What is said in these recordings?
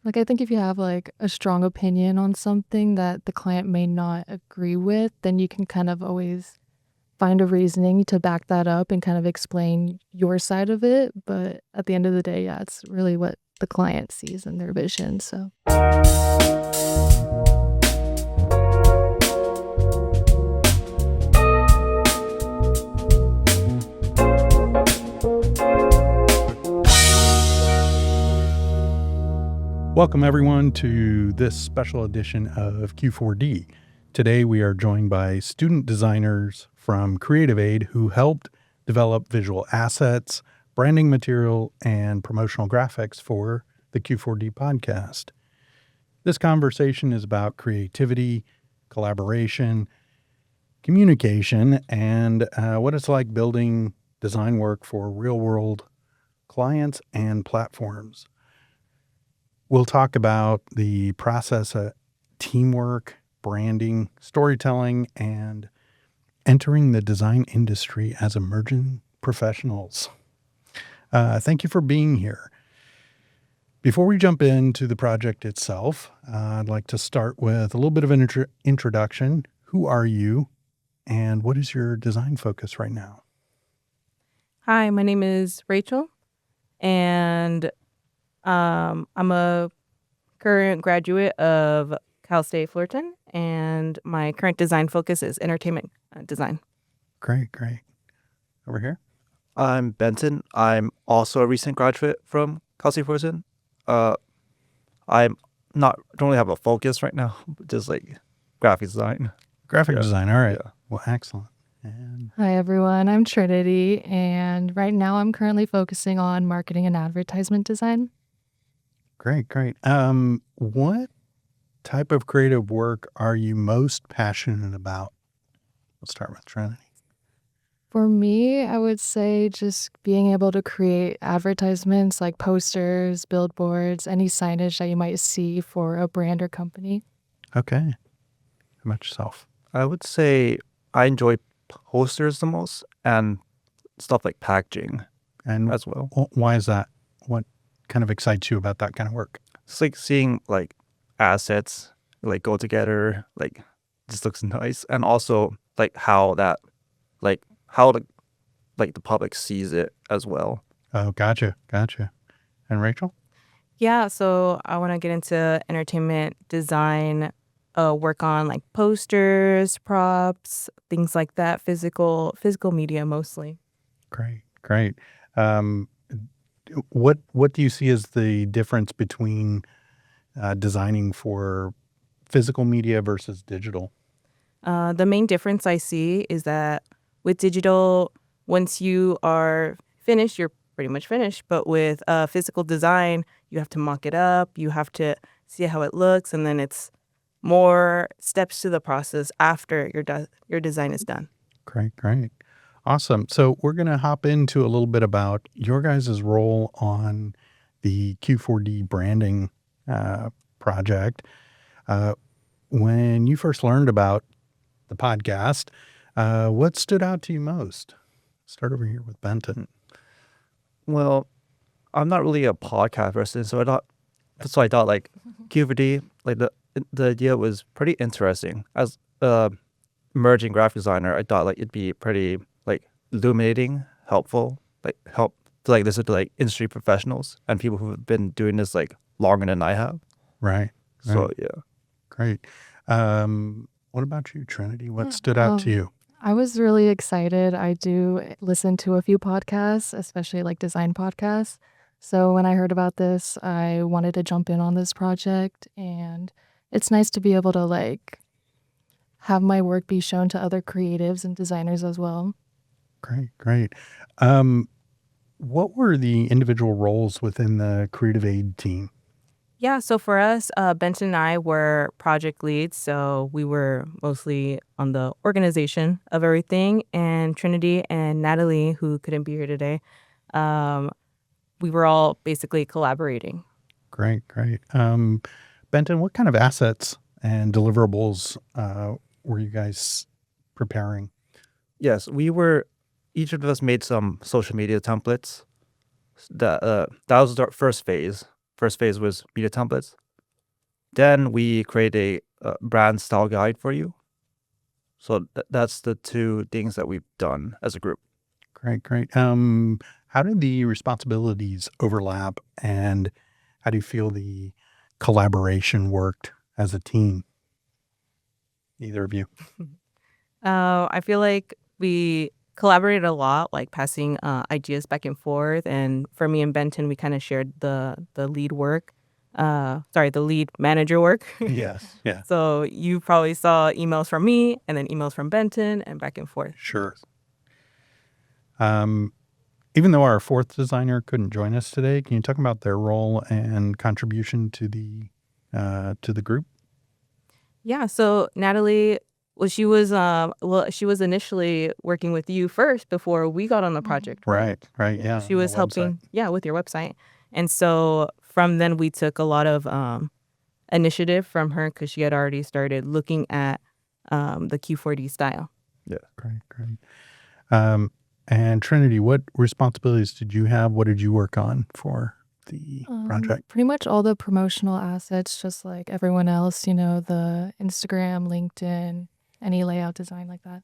Like, I think if you have like a strong opinion on something that the client may not agree with, then you can kind of always find a reasoning to back that up and kind of explain your side of it. But at the end of the day, yeah, it's really what the client sees in their vision. So, Welcome, everyone, to this special edition of Q4D. Today, we are joined by student designers from Creative Aid who helped develop visual assets, branding material, and promotional graphics for the Q4D podcast. This conversation is about creativity, collaboration, communication, and what it's like building design work for real-world clients and platforms. We'll talk about the process of teamwork, branding, storytelling, and entering the design industry as emerging professionals. Thank you for being here. Before we jump into the project itself, I'd like to start with a little bit of an introduction. Who are you, and what is your design focus right now? Hi, my name is Rachel, and I'm a current graduate of Cal State Fullerton, and my current design focus is entertainment design. Great. Over here? I'm Benson. I'm also a recent graduate from Cal State Fullerton. I'm don't really have a focus right now, just like graphic design. Graphic Yeah. design. All right. Yeah. Well, excellent. And hi everyone, I'm Trinity, and right now I'm currently focusing on marketing and advertisement design. great. What type of creative work are you most passionate about? We'll start with Trinity. For me, I would say just being able to create advertisements like posters, billboards, any signage that you might see for a brand or company. Okay. How about yourself? I would say I enjoy posters the most and stuff like packaging And as well. why is that? What kind of excites you about that kind of work? It's like seeing like assets like go together, like just looks nice, and also like how that like how the public sees it as well. Oh, gotcha. And Rachel? Yeah, so I want to get into entertainment design, work on like posters, props, things like that, physical media mostly. Great. Um, what do you see as the difference between designing for physical media versus digital? The main difference I see is that with digital, once you are finished, you're pretty much finished. But with physical design, you have to mock it up, you have to see how it looks, and then it's more steps to the process after your design is done. Great. Awesome. So we're going to hop into a little bit about your guys' role on the Q4D branding project. When you first learned about the podcast, what stood out to you most? Start over here with Benton. Well, I'm not really a podcast person, so I thought like QVD, like the idea was pretty interesting. As a emerging graphic designer, I thought like it'd be pretty like illuminating, helpful, like help to like listen to like industry professionals and people who have been doing this like longer than I have. Right. So yeah. Great. What about you, Trinity? What stood out to you? I was really excited. I do listen to a few podcasts, especially like design podcasts. So when I heard about this, I wanted to jump in on this project, and it's nice to be able to like have my work be shown to other creatives and designers as well. Great. What were the individual roles within the Creative Aid team? Yeah, so for us, Benton and I were project leads, so we were mostly on the organization of everything. And Trinity and Natalie, who couldn't be here today, we were all basically collaborating. Great. Benton, what kind of assets and deliverables were you guys preparing? Yes, each of us made some social media templates. That was our first phase first phase was media templates. Then we create a brand style guide for you. So that's the two things that we've done as a group. Great. How did the responsibilities overlap, and how do you feel the collaboration worked as a team? Either of you? I feel like we collaborated a lot, like passing ideas back and forth. And for me and Benton, we kind of shared the lead work. The lead manager work. Yes. Yeah. So you probably saw emails from me and then emails from Benton and back and forth. Sure. Even though our fourth designer couldn't join us today, can you talk about their role and contribution to the group? Yeah. So Natalie, she was initially working with you first before we got on the project. Right. Yeah. She on the was helping, website. with your website. And so from then we took a lot of initiative from her because she had already started looking at the Q4D style. Yeah. Great. And Trinity, what responsibilities did you have? What did you work on for the project? Pretty much all the promotional assets, just like everyone else, the Instagram, LinkedIn, any layout design like that.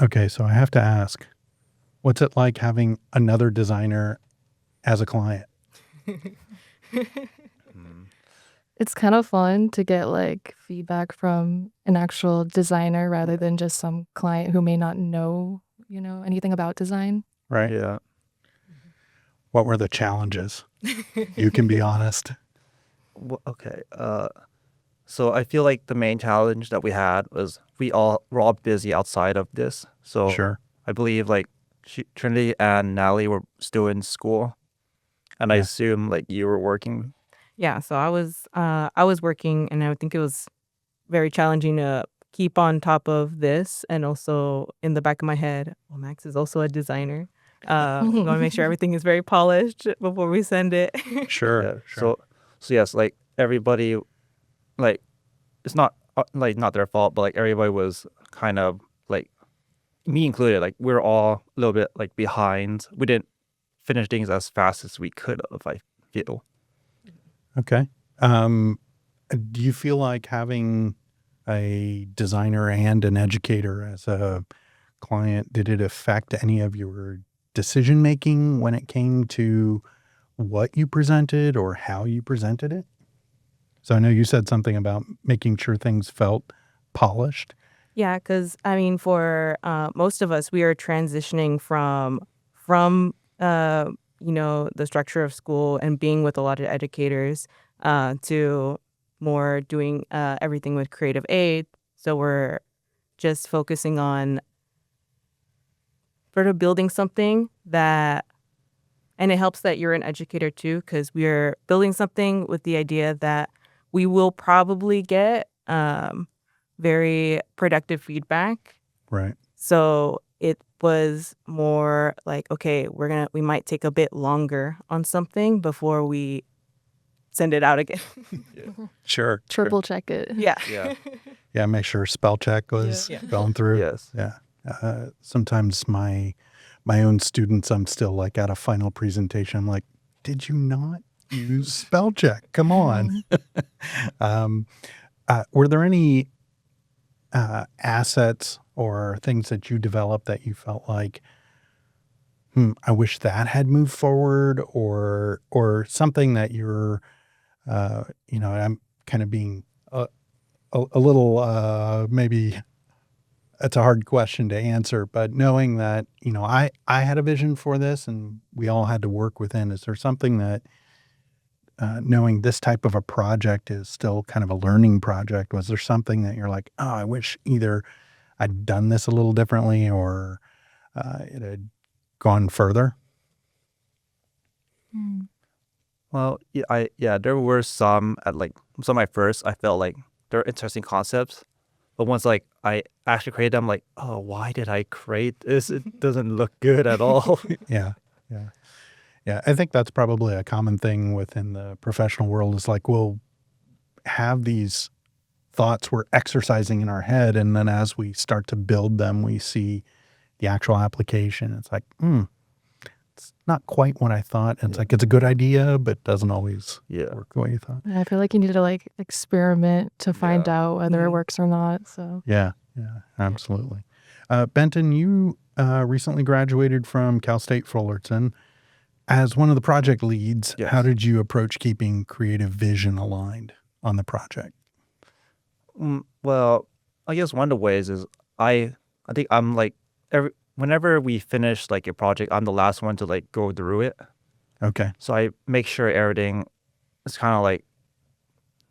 Okay, so I have to ask, what's it like having another designer as a client? It's kind of fun to get like feedback from an actual designer rather than just some client who may not know, anything about design. Right? Yeah. What were the challenges? You can be honest. Okay. So I feel like the main challenge that we had was we're all busy outside of this. So Sure. I believe like Trinity and Natalie were still in school, and I Yeah. assume like you were working. Yeah. So I was working, and I would think it was very challenging to keep on top of this, and also in the back of my head, well, Max is also a designer. We want to make sure everything is very polished before we send it. Sure. Yeah. So yes, like everybody, like it's not like not their fault, but like everybody was kind of like me included. Like we're all a little bit like behind. We didn't finish things as fast as we could have. I feel. Okay. Do you feel like having a designer and an educator as a client, did it affect any of your decision making when it came to what you presented or how you presented it? So I know you said something about making sure things felt polished. Yeah, because I mean, for most of us, we are transitioning from the structure of school and being with a lot of educators to more doing everything with creative aid. So we're just focusing on sort of building something that, and it helps that you're an educator too, because we're building something with the idea that we will probably get very productive feedback. Right. So it was more like, okay, we might take a bit longer on something before we send it out again. Sure. Triple check it. Yeah. Yeah. Yeah. Make sure spell check was Yeah. going through. Yes. Yeah. Sometimes my own students, I'm still like at a final presentation. I'm like, did you not use spell check? Come on. Were there any assets or things that you developed that you felt like, I wish that had moved forward, or something that you're, I'm kind of being a little, maybe it's a hard question to answer, but knowing that, I had a vision for this and we all had to work within, is there something that, knowing this type of a project is still kind of a learning project, was there something that you're like, oh, I wish either I'd done this a little differently or it had gone further? Well, there were some at like some at first I felt like they're interesting concepts, but once like I actually created them, like, oh, why did I create this? It doesn't look good at all. Yeah. I think that's probably a common thing within the professional world, is like we'll have these thoughts we're exercising in our head, and then as we start to build them, we see the actual application. It's like, it's not quite what I thought. It's like, it's a good idea, but doesn't always Yeah. work the way you thought. Yeah, I feel like you need to like experiment to find Yeah. out whether it Mhm. works or not. So Yeah, absolutely. Benton, you recently graduated from Cal State Fullerton. As one of the project leads, Yes. how did you approach keeping creative vision aligned on the project? Well, I guess one of the ways is I think I'm like whenever we finish like a project, I'm the last one to like go through it. Okay. So I make sure everything is kind of like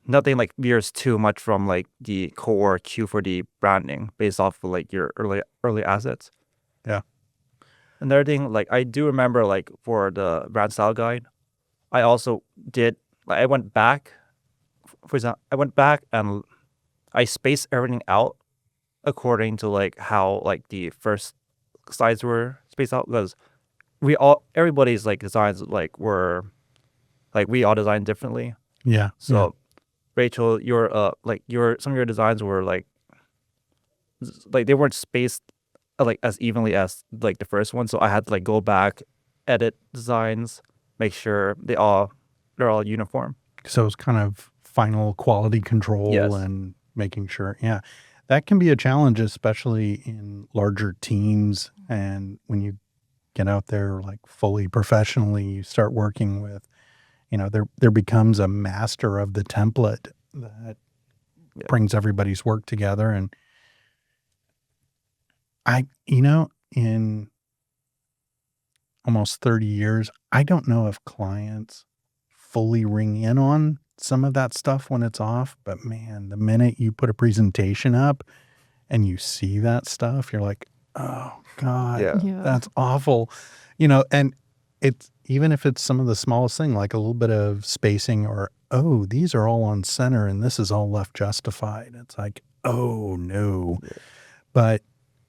nothing like veers too much from like the core Q4D branding based off of like your early assets. Yeah. Another thing, like I do remember like for the brand style guide, I also did like I went back, for example, I went back and I spaced everything out according to like how like the first slides were spaced out because everybody's like designs like we all designed differently. Yeah. So Rachel, your some of your designs were like they weren't spaced like as evenly as like the first one. So I had to like go back, edit designs, make sure they're all uniform. So it's kind of final quality control Yes. and making sure. Yeah. That can be a challenge, especially in larger teams. And when you get out there like fully professionally, you start working with, there becomes a master of the template that brings everybody's work together. And in almost 30 years, I don't know if clients fully ring in on some of that stuff when it's off, but man, the minute you put a presentation up and you see that stuff, you're like, oh God, yeah. that's awful. And it's even if it's some of the smallest thing, like a little bit of spacing or, oh, these are all on center and this is all left justified. It's like, oh no. But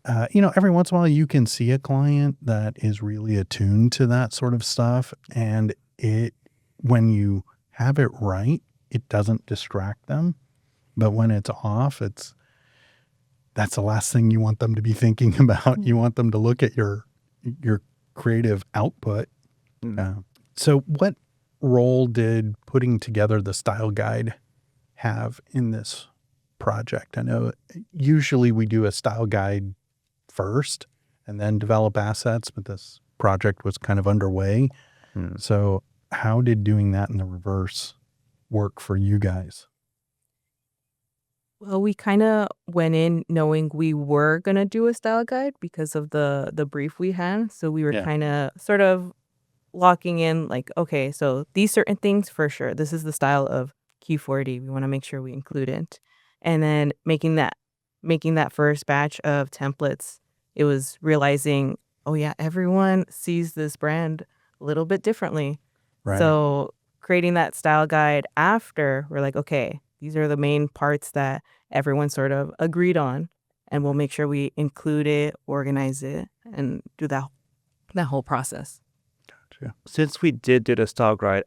every once in a while you can see a client that is really attuned to that sort of stuff. And when you have it right, it doesn't distract them. But when it's off, that's the last thing you want them to be thinking about. You want them to look at your creative output. So what role did putting together the style guide have in this project? I know usually we do a style guide first and then develop assets, but this project was kind of underway. So how did doing that in the reverse work for you guys? Well, we kind of went in knowing we were going to do a style guide because of the brief we had. So we were Yeah. kind of sort of locking in like, okay, so these certain things for sure. This is the style of Q40. We want to make sure we include it. And then making that first batch of templates, it was realizing, oh yeah, everyone sees this brand a little bit differently. Right. So creating that style guide after, we're like, okay, these are the main parts that everyone sort of agreed on, and we'll make sure we include it, organize it, and do that whole process. Gotcha. Since we did the style guide,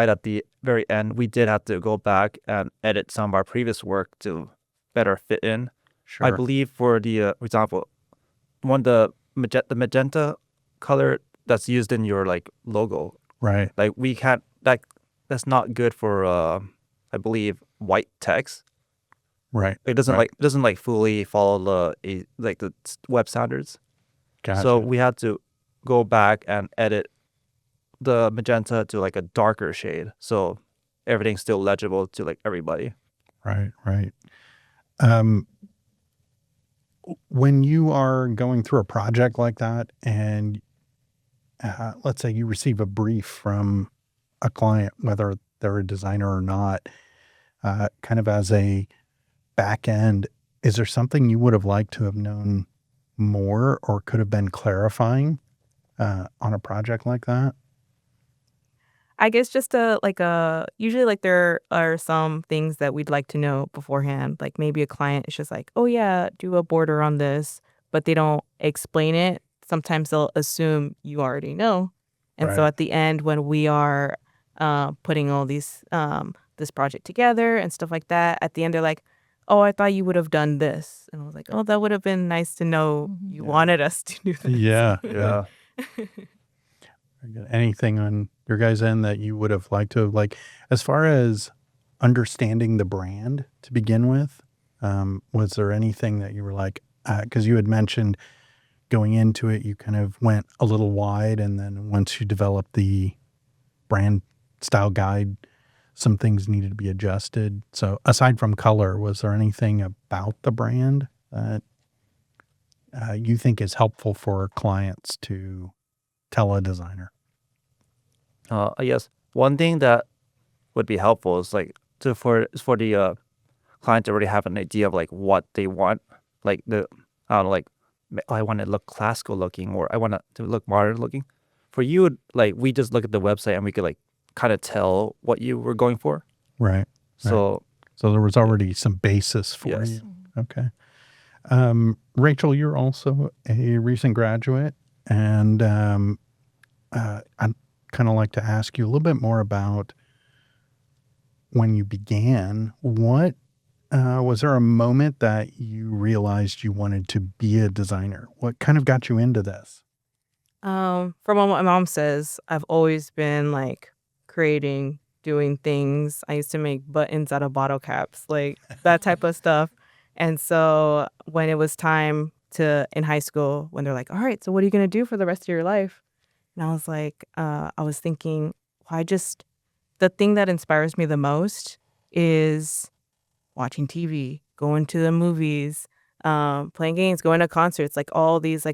at the very end, we did have to go back and edit some of our previous work to better fit in. Sure. I believe for the, for example, the magenta color that's used in your like logo, Right. like we can't that's not good for I believe white text. Right. It doesn't Right. like fully follow the web standards. Gotcha. So we had to go back and edit the magenta to like a darker shade, so everything's still legible to like everybody. Right. When you are going through a project like that and let's say you receive a brief from a client, whether they're a designer or not, kind of as a back end, is there something you would have liked to have known more or could have been clarifying on a project like that? I guess just usually like there are some things that we'd like to know beforehand. Like maybe a client is just like, oh yeah, do a border on this, but they don't explain it. Sometimes they'll assume you already know. And so Right. at the end, when we are putting all this project together and stuff like that, at the end they're like, oh, I thought you would have done this. And I was like, oh, that would have been nice to know you Yeah. wanted us to do this. Yeah. Yeah. Very good. Anything on your guys' end that you would have liked to have, like, as far as understanding the brand to begin with? Was there anything that you were like, because you had mentioned going into it, you kind of went a little wide, and then once you developed the brand style guide, some things needed to be adjusted. So aside from color, was there anything about the brand that you think is helpful for clients to tell a designer? I guess one thing that would be helpful is like for the client to already have an idea of like what they want, like I don't know, like I want to look classical looking or I want it to look modern looking. For you, like we just look at the website and we could like kind of tell what you were going for. Right. Right. So So there was already some basis for yes, you. Okay. Rachel, you're also a recent graduate, and I'd kind of like to ask you a little bit more about when you began. What was there a moment that you realized you wanted to be a designer? What kind of got you into this? From what my mom says, I've always been like creating, doing things. I used to make buttons out of bottle caps, like that type of stuff. And so when it was time to in high school, when they're like, "All right, so what are you gonna do for the rest of your life?" And I was like, I was thinking, well, the thing that inspires me the most is watching TV, going to the movies, playing games, going to concerts, like all these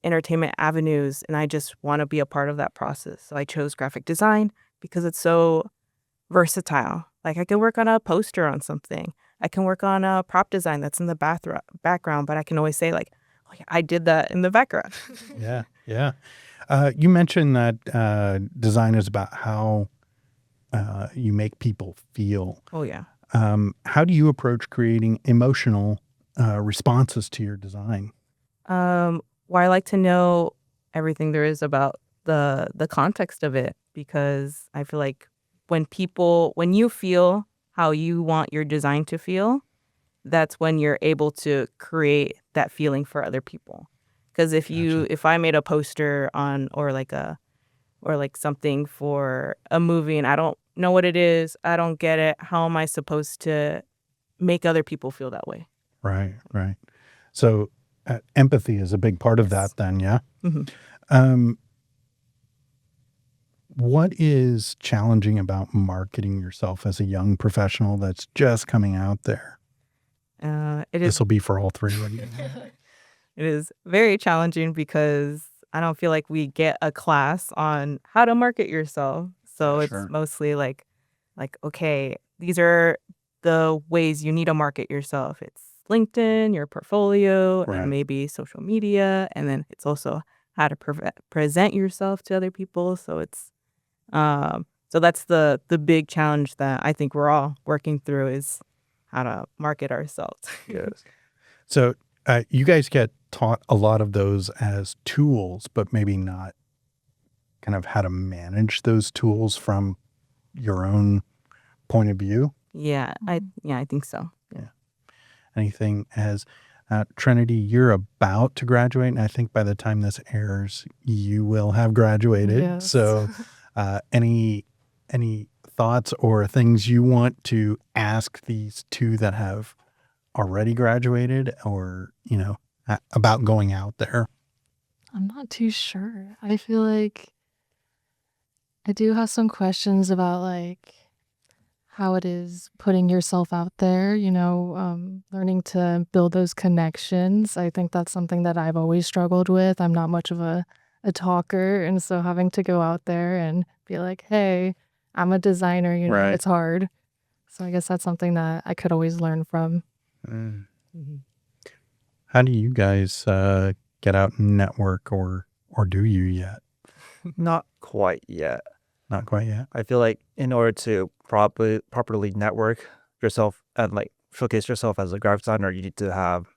entertainment avenues, and I just want to be a part of that process. So I chose graphic design because it's so versatile. Like I can work on a poster on something. I can work on a prop design that's in the background, but I can always say like, "Oh, yeah, I did that in the background." Yeah. Yeah. You mentioned that design is about how you make people feel. Oh yeah. How do you approach creating emotional responses to your design? Well, I like to know everything there is about the context of it because I feel like when you feel how you want your design to feel, that's when you're able to create that feeling for other people. Because Gotcha. if I made a poster on or like something for a movie and I don't know what it is, I don't get it, how am I supposed to make other people feel that way? Right. Right. So empathy is a big part of Yes. that then, yeah? hmm Um, what is challenging about marketing yourself as a young professional that's just coming out there? It is This will be for all three of you. it is very challenging because I don't feel like we get a class on how to market yourself. So it's Sure. mostly like okay, these are the ways you need to market yourself. It's LinkedIn, your portfolio, and Right. maybe social media, and then it's also how to present yourself to other people. So that's the big challenge that I think we're all working through is how to market ourselves. yes. So you guys get taught a lot of those as tools, but maybe not kind of how to manage those tools from your own point of view. I think so. Yeah. Anything as Trinity, you're about to graduate, and I think by the time this airs, you will have graduated. Yes. So, any thoughts or things you want to ask these two that have already graduated, or about going out there? I'm not too sure. I feel like I do have some questions about like how it is putting yourself out there, learning to build those connections. I think that's something that I've always struggled with. I'm not much of a talker. And so having to go out there and be like, hey, I'm a designer, Right. it's hard. So I guess that's something that I could always learn from. Mm. Mhm. How do you guys get out and network, or do you yet? Not quite yet. Not quite yet. I feel like in order to properly network yourself and like showcase yourself as a graphic designer, you need to have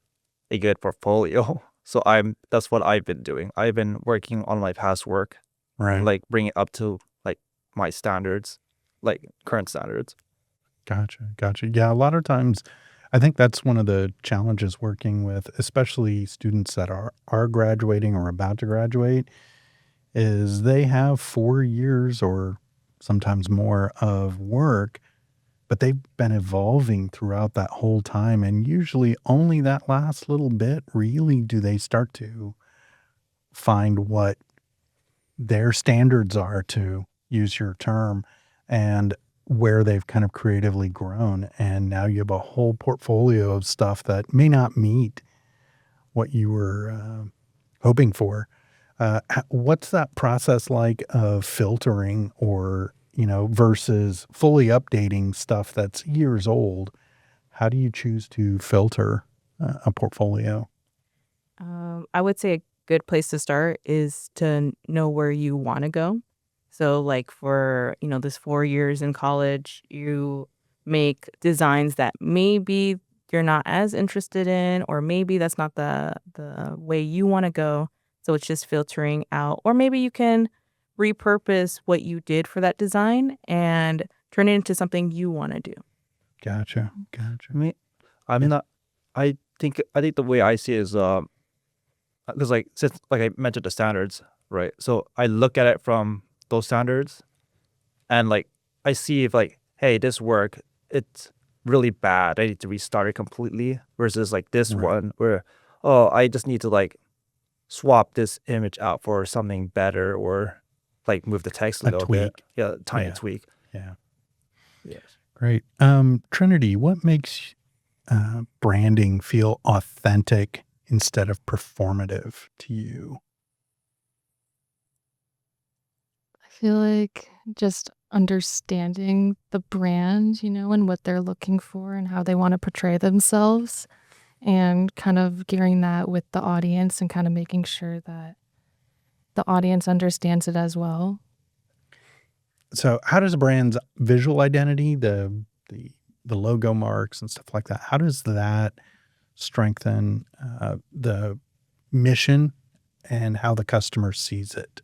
a good portfolio. So that's what I've been doing. I've been working on my past work Right. and like bring it up to like my standards, like current standards. Gotcha. Yeah, a lot of times I think that's one of the challenges working with, especially students that are graduating or about to graduate, is they have 4 years or sometimes more of work, but they've been evolving throughout that whole time. And usually only that last little bit really do they start to find what their standards are, to use your term, and where they've kind of creatively grown. And now you have a whole portfolio of stuff that may not meet what you were hoping for. What's that process like of filtering, or, versus fully updating stuff that's years old? How do you choose to filter a portfolio? I would say a good place to start is to know where you want to go. So, like for this 4 years in college, you make designs that maybe you're not as interested in, or maybe that's not the way you want to go. So it's just filtering out, or maybe you can repurpose what you did for that design and turn it into something you want to do. Gotcha. Gotcha. I mean, I'm Yeah. not. I think the way I see it is because like since like I mentioned the standards, right? So I look at it from those standards, and like I see if like, hey, this work, it's really bad. I need to restart it completely. Versus like this Right. one where, oh, I just need to like swap this image out for something better, or like move the text a A little bit. tweak. Yeah, tiny Yeah. tweak. Yeah. Yes. Great. Trinity, what makes branding feel authentic instead of performative to you? I feel like just understanding the brand, and what they're looking for and how they wanna portray themselves, and kind of gearing that with the audience and kinda making sure that the audience understands it as well. So, how does a brand's visual identity, the the logo marks and stuff like that, how does that strengthen the mission and how the customer sees it?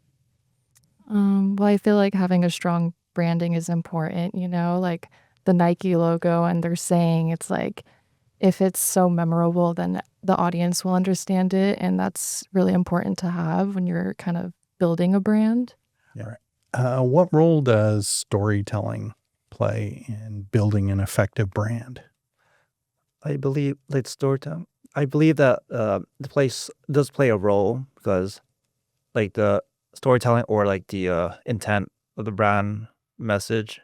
Well, I feel like having a strong branding is important, like the Nike logo, and they're saying it's like, if it's so memorable, then the audience will understand it, and that's really important to have when you're kind of building a brand. Yeah. Right. What role does storytelling play in building an effective brand? I believe like storytelling. I believe that the place does play a role because like the storytelling or like the intent of the brand message,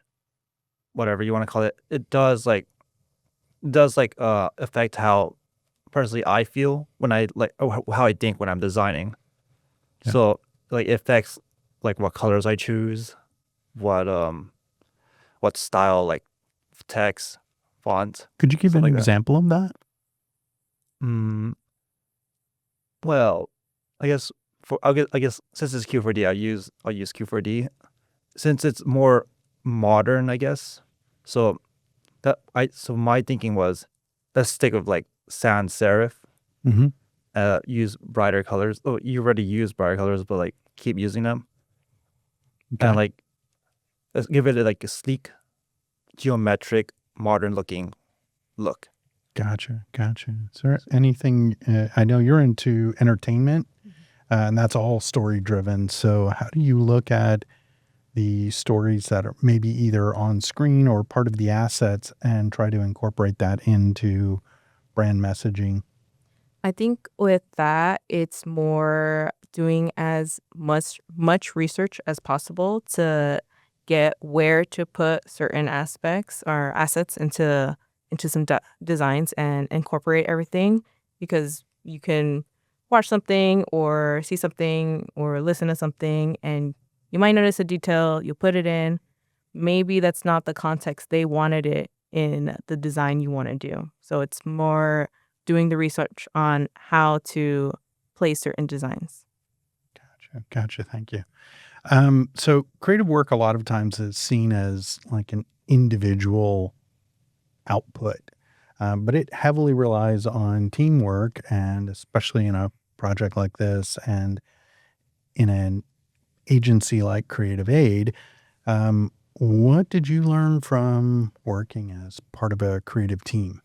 whatever you want to call it, it does affect how personally I feel when I like or how I think when I'm designing. Yeah. So like it affects like what colors I choose, what what style like text, font, Could you give stuff an like that. example of that? Mm, well, I guess I guess since it's Q4D, I'll use Q4D since it's more modern, I guess. So so my thinking was, let's stick with like sans serif. Hmm. Use brighter colors. Oh, you already use brighter colors, but like keep using them, Okay. and like let's give it like a sleek, geometric, modern looking look. Gotcha. Gotcha. Is there anything? I know you're into entertainment, and that's all story driven. So, how do you look at the stories that are maybe either on screen or part of the assets and try to incorporate that into brand messaging? I think with that, it's more doing as much research as possible to get where to put certain aspects or assets into some designs and incorporate everything, because you can watch something or see something or listen to something, and you might notice a detail, you'll put it in. Maybe that's not the context they wanted it in the design you want to do. So it's more doing the research on how to place certain designs. Gotcha. Gotcha. Thank you. So, creative work a lot of times is seen as like an individual output, but it heavily relies on teamwork, and especially in a project like this and in an agency like Creative Aid. What did you learn from working as part of a creative team?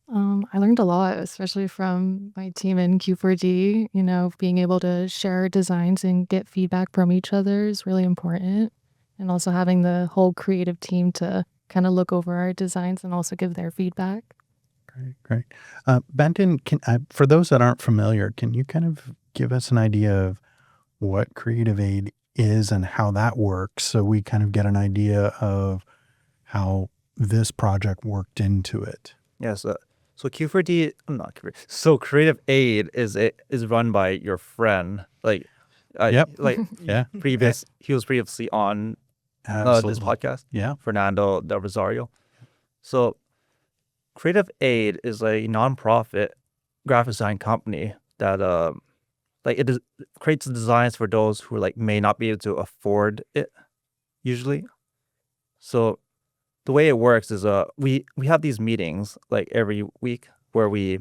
I learned a lot, especially from my team in Q4D. Being able to share designs and get feedback from each other is really important. And also having the whole creative team to kind of look over our designs and also give their feedback. Great, great. Benton, for those that aren't familiar, can you kind of give us an idea of what Creative Aid is and how that works, so we kind of get an idea of how this project worked into it? Yes. So Q4D, I'm not Q4D. So Creative Aid is run by your friend. Yep. Yeah. He was previously on this Absolutely. podcast, Yeah. Fernando Del Rosario. So Creative Aid is a nonprofit graphic design company that creates designs for those who may not be able to afford it usually. So the way it works is we have these meetings like every week where we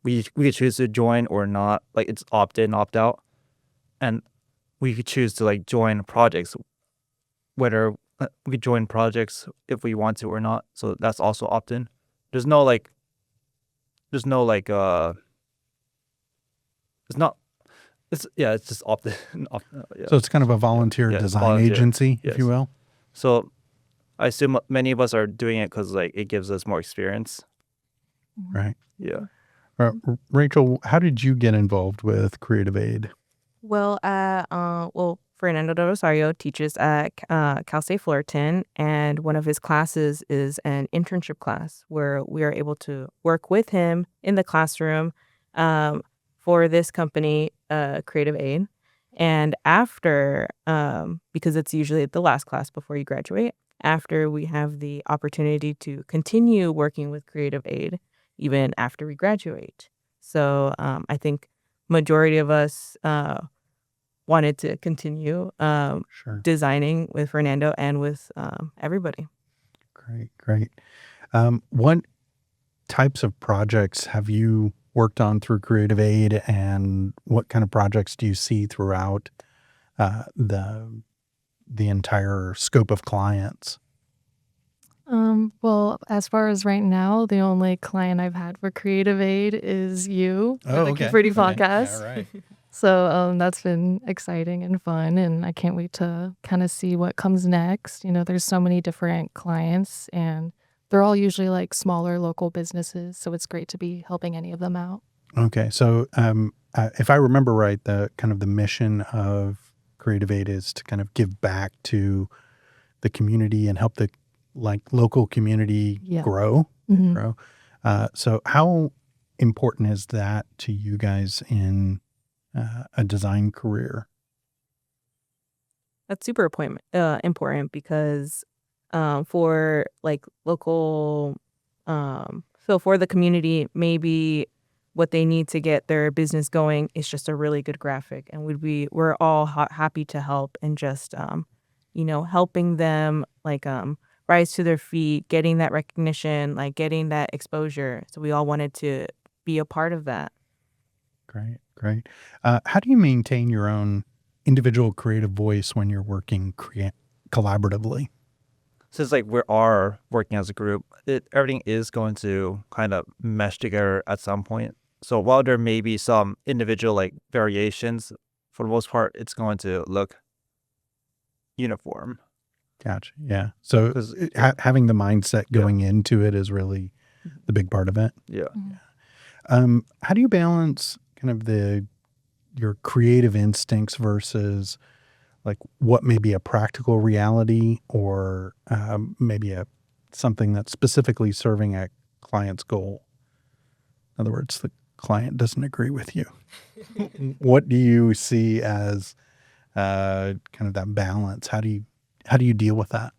could choose to join or not. Like it's opt in, opt out, and we could choose to join projects, whether we could join projects if we want to or not. So that's also opt in. There's no like there's no like it's not it's just opt in. Yeah. So it's kind of a volunteer Yeah, it's design volunteer. agency, if you Yes. will. So I assume many of us are doing it because it gives us more experience. Right. Yeah. Rachel, how did you get involved with Creative Aid? Well, Fernando de Rosario teaches at Cal State Fullerton, and one of his classes is an internship class where we are able to work with him in the classroom for this company, Creative Aid. And after, because it's usually the last class before you graduate, after we have the opportunity to continue working with Creative Aid even after we graduate. So I think majority of us wanted to continue Sure. designing with Fernando and with everybody. Great, great. What types of projects have you worked on through Creative Aid, and what kind of projects do you see throughout the entire scope of clients? Well, as far as right now, the only client I've had for Creative Aid is you for the Q4D podcast. Yeah, right. So that's been exciting and fun, and I can't wait to kind of see what comes next. There's so many different clients, and they're all usually like smaller local businesses, so it's great to be helping any of them out. Okay, so if I remember right, the kind of the mission of Creative Aid is to kind of give back to the community and help the local community Yeah. grow. Mhm. Grow. So how important is that to you guys in a design career? That's super important because for like local, so for the community, maybe what they need to get their business going is just a really good graphic, and we're all happy to help and just helping them rise to their feet, getting that recognition, like getting that exposure. So we all wanted to be a part of that. Great, great. How do you maintain your own individual creative voice when you're working collaboratively? Since we are working as a group, everything is going to kind of mesh together at some point. So while there may be some individual variations, for the most part, it's going to look uniform. Gotcha. Yeah. So 'Cause, having the mindset going into it is really the big part of it. Yeah. How do you balance kind of your creative instincts versus what may be a practical reality, or maybe something that's specifically serving a client's goal? In other words, the client doesn't agree with you. What do you see as kind of that balance? How do you deal with that?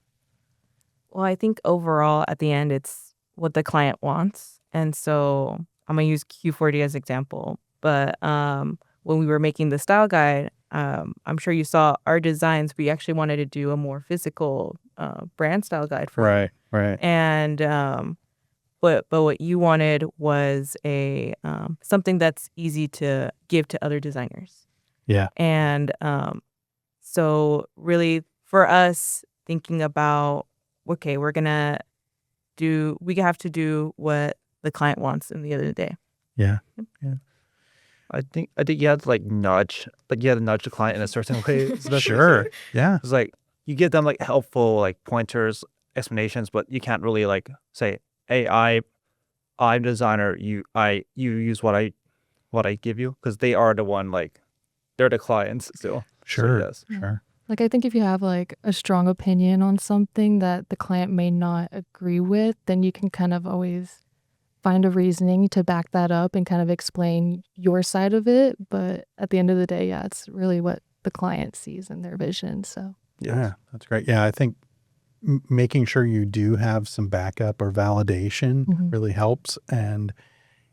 Well, I think overall at the end, it's what the client wants. And so I'm going to use Q40 as example. But when we were making the style guide, I'm sure you saw our designs. We actually wanted to do a more physical brand style guide for you. Right. And but what you wanted was a something that's easy to give to other designers. Yeah. And so really for us thinking about, okay, we have to do what the client wants in the end of the day. Yeah. I think you have to nudge the client in a certain way. especially Sure. so Yeah. it's you give them helpful pointers, explanations, but you can't really say, "Hey, I'm designer. You use what I give you," because they are the one they're the clients still. Sure. So yes. Sure. Like, I think if you have, like, a strong opinion on something that the client may not agree with, then you can kind of always find a reasoning to back that up and kind of explain your side of it. But at the end of the day, yeah, it's really what the client sees in their vision. So, Yes. Yeah, that's great. Yeah, I think making sure you do have some backup or validation Mhm. really helps. And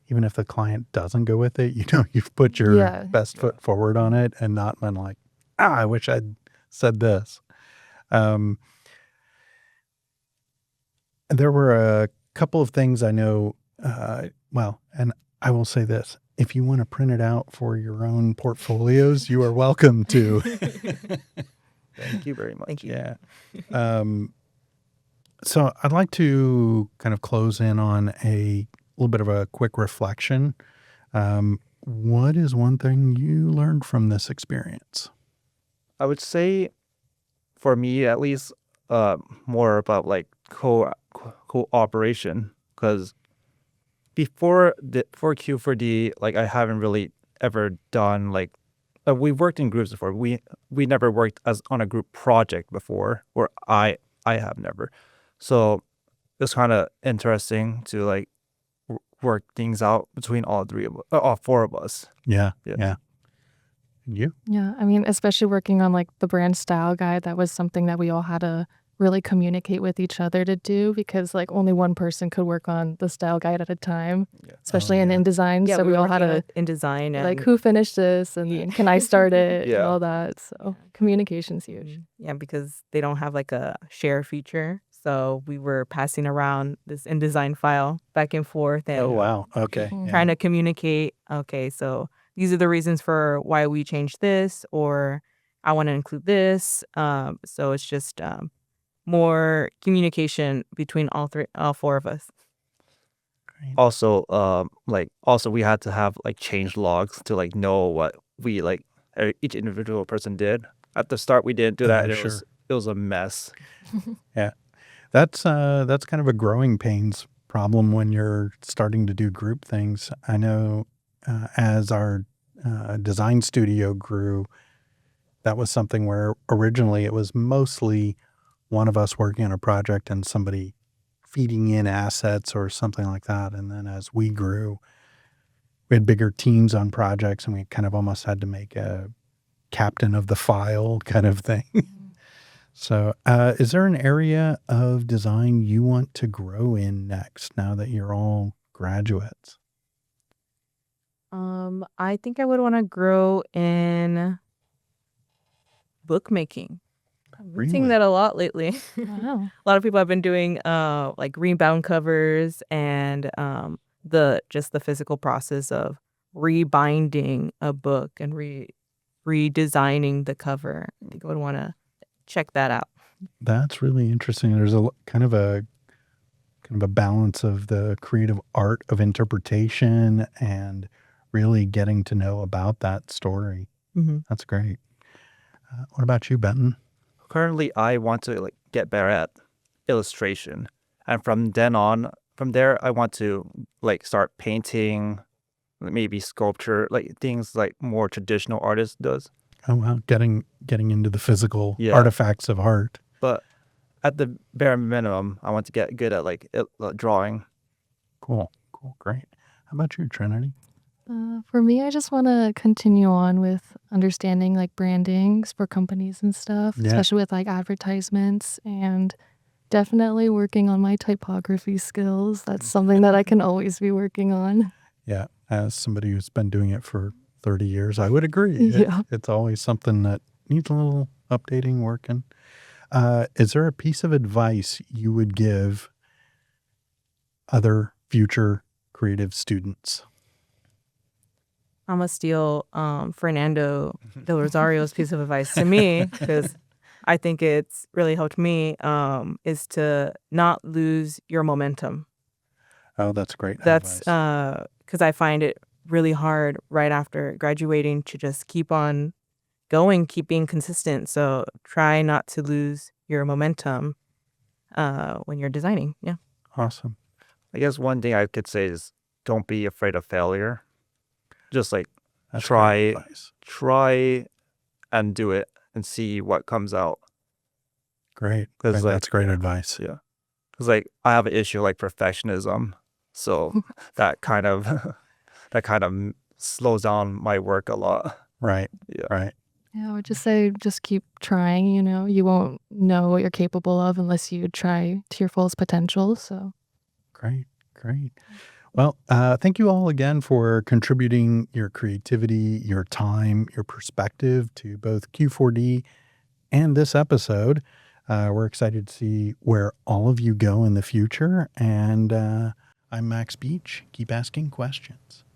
even if the client doesn't go with it, you've put your Yeah. best foot forward on it and not been like, I wish I'd said this. Um, there were a couple of things I know. And I will say this. If you want to print it out for your own portfolios, you are welcome to. Thank you very much. Thank you. Yeah. So I'd like to kind of close in on a little bit of a quick reflection. What is one thing you learned from this experience? I would say, for me at least, more about cooperation, because for Q4D, I haven't really ever done we worked in groups before. We never worked as on a group project before, or I have never. So it's kind of interesting to work things out between all four of us. Yeah. Yes. Yeah. And you? yeah, I mean, especially working on like the brand style guide, that was something that we all had to really communicate with each other to do because like only one person could work on the style guide at a time, Yeah. especially Oh, in yeah. InDesign. Yeah, So we all were had working to in design and like, who finished this and then can I start it and Yeah. all that. So communication's huge. Yeah, because they don't have like a share feature. So we were passing around this InDesign file back and forth and Oh, wow. Okay. Mhm. Yeah. trying to communicate, okay, so these are the reasons for why we changed this, or I want to include this. So it's just more communication between all four of us. Great. Also, also we had to have change logs to know what we each individual person did. At the start, we didn't do that, and Sure. it was a mess. Yeah. That's kind of a growing pains problem when you're starting to do group things. I know as our design studio grew, that was something where originally it was mostly one of us working on a project and somebody feeding in assets or something like that. And then as we grew, we had bigger teams on projects and we kind of almost had to make a captain of the file kind of thing. So, is there an area of design you want to grow in next now that you're all graduates? I think I would want to grow in bookmaking. I've been seeing Really? that a lot lately. Wow. A lot of people have been doing like rebound covers and the physical process of rebinding a book and redesigning the cover. I think I would want to check that out. That's really interesting. There's kind of a balance of the creative art of interpretation and really getting to know about that story. Mm-hmm. That's great. What about you, Benton? Currently, I want to get better at illustration, and from there, I want to start painting, maybe sculpture, things more traditional artists does. Oh wow, getting into the physical Yeah. artifacts of art. But at the bare minimum, I want to get good at drawing. Cool, great. How about you, Trinity? For me, I just want to continue on with understanding like brandings for companies and stuff, Yeah. especially with like advertisements and definitely working on my typography skills. That's something that I can always be working on. Yeah, as somebody who's been doing it for 30 years, I would agree. Yeah. It's always something that needs a little updating, working. Is there a piece of advice you would give other future creative students? I'm gonna steal Fernando Del Rosario's piece of advice to me because I think it's really helped me is to not lose your momentum. Oh, that's great That's advice. because I find it really hard right after graduating to just keep on going, keep being consistent. So try not to lose your momentum when you're designing. Yeah. Awesome. I guess one thing I could say is don't be afraid of failure. Just like That's great try advice. try and do it and see what comes out. Great. Because That's great advice. yeah, because like I have an issue like perfectionism, so that kind of that kind of slows down my work a lot. Right. Yeah. Right. Yeah, I would just say just keep trying, you won't know what you're capable of unless you try to your fullest potential, so Great. Great. Well, thank you all again for contributing your creativity, your time, your perspective to both Q4D and this episode. We're excited to see where all of you go in the future. And I'm Max Beach. Keep asking questions.